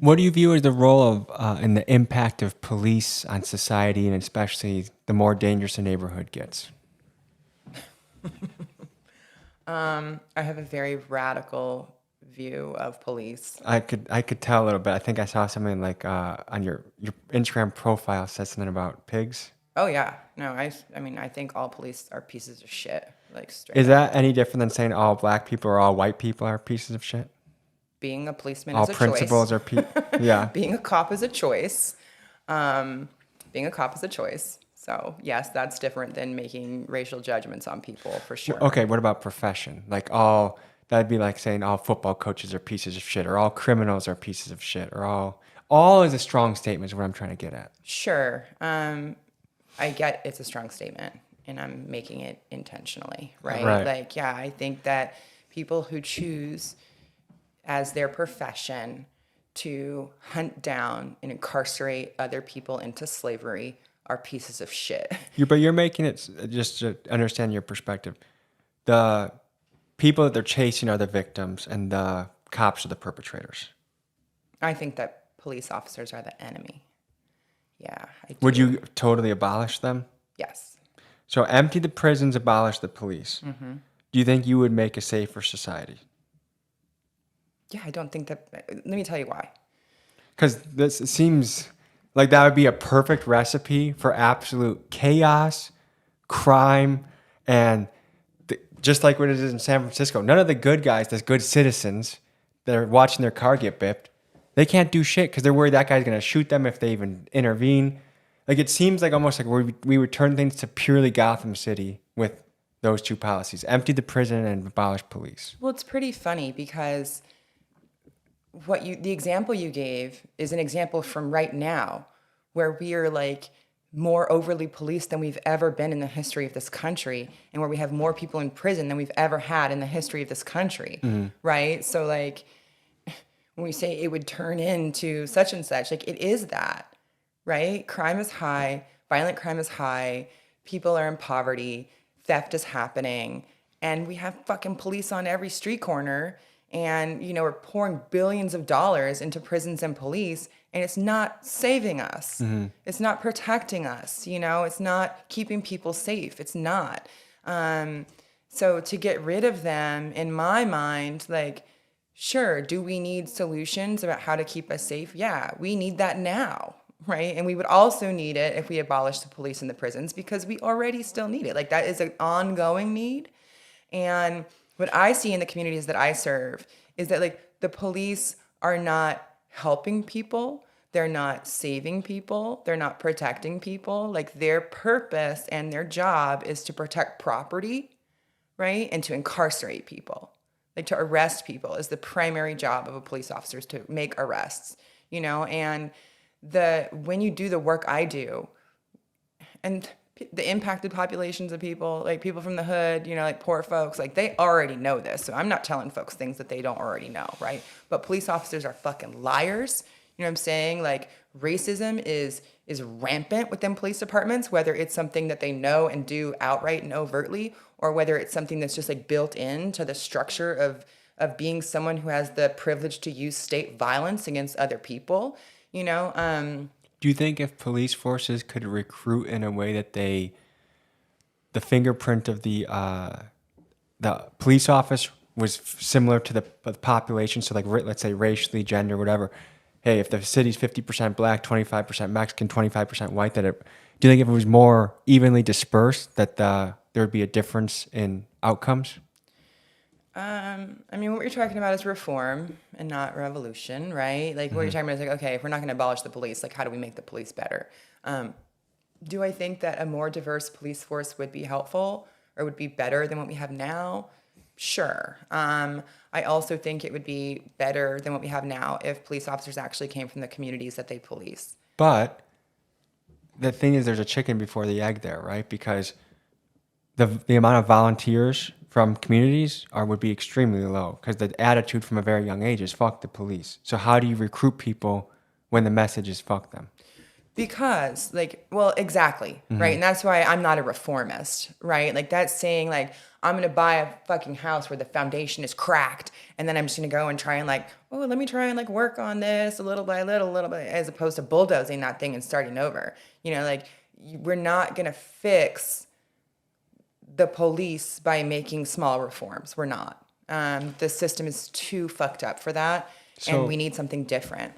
What do you view as the role of and the impact of police on society, and especially the more dangerous a neighborhood gets? I have a very radical view of police. I could tell a little bit. I think I saw something like on your Instagram profile said something about pigs. Oh yeah, no, I mean, I think all police are pieces of shit, like straight Is up. that any different than saying all black people or all white people are pieces of shit? Being a policeman All is a choice. principals are yeah. Being a cop is a choice. Um, Being a cop is a choice. So yes, that's different than making racial judgments on people for sure. Okay, what about profession? Like all that'd be like saying all football coaches are pieces of shit, or all criminals are pieces of shit, or all is a strong statement is what I'm trying to get at. Sure. I get it's a strong statement and I'm making it intentionally, right? Right. Like, yeah, I think that people who choose as their profession to hunt down and incarcerate other people into slavery are pieces of shit. But you're making it just to understand your perspective. The people that they're chasing are the victims, and the cops are the perpetrators. I think that police officers are the enemy. Yeah, I Would do. you totally abolish them? Yes. So empty the prisons, abolish the police. Do you think you would make a safer society? Yeah, I don't think that. Let me tell you why. Because this seems like that would be a perfect recipe for absolute chaos, crime, and just like what it is in San Francisco. None of the good guys, the good citizens, that are watching their car get bipped, they can't do shit because they're worried that guy's going to shoot them if they even intervene. Like it seems like almost like we would turn things to purely Gotham City with those two policies: empty the prison and abolish police. Well, it's pretty funny because the example you gave is an example from right now where we are like more overly policed than we've ever been in the history of this country and where we have more people in prison than we've ever had in the history of this country, right? So like when we say it would turn into such and such, like it is that, right? Crime is high, violent crime is high, people are in poverty, theft is happening, and we have fucking police on every street corner. And, we're pouring billions of dollars into prisons and police, and it's not saving us. It's not protecting us, it's not keeping people safe. It's not. So to get rid of them, in my mind, like, sure, do we need solutions about how to keep us safe? Yeah, we need that now, right? And we would also need it if we abolish the police and the prisons because we already still need it. Like that is an ongoing need. And what I see in the communities that I serve is that like the police are not helping people. They're not saving people. They're not protecting people. Like their purpose and their job is to protect property, right? And to incarcerate people. Like to arrest people is the primary job of a police officer is to make arrests, and when you do the work I do and the impacted populations of people, like people from the hood, like poor folks, like they already know this. So I'm not telling folks things that they don't already know, right? But police officers are fucking liars. You know what I'm saying? Like racism is rampant within police departments, whether it's something that they know and do outright and overtly, or whether it's something that's just like built into the structure of being someone who has the privilege to use state violence against other people, Do you think if police forces could recruit in a way that the fingerprint of the police office was similar to the population, so like let's say racially, gender, whatever. Hey, if the city's 50% black, 25% Mexican, 25% white, do you think if it was more evenly dispersed that there would be a difference in outcomes? I mean, what you're talking about is reform and not revolution, right? Like, what you're talking about is like, okay, if we're not going to abolish the police, like, how do we make the police better? Do I think that a more diverse police force would be helpful or would be better than what we have now? Sure. I also think it would be better than what we have now if police officers actually came from the communities that they police. But the thing is, there's a chicken before the egg there, right? Because the amount of volunteers from communities would be extremely low because the attitude from a very young age is fuck the police. So how do you recruit people when the message is fuck them? Because, like, well, exactly, right? And that's why I'm not a reformist, right? Like, that's saying, like, I'm going to buy a fucking house where the foundation is cracked, and then I'm just going to go and try and, like, oh, let me try and, like, work on this a little by little bit, as opposed to bulldozing that thing and starting over. You know, like, we're not going to fix the police by making small reforms. We're not. The system is too fucked up for that, and So- we need something different.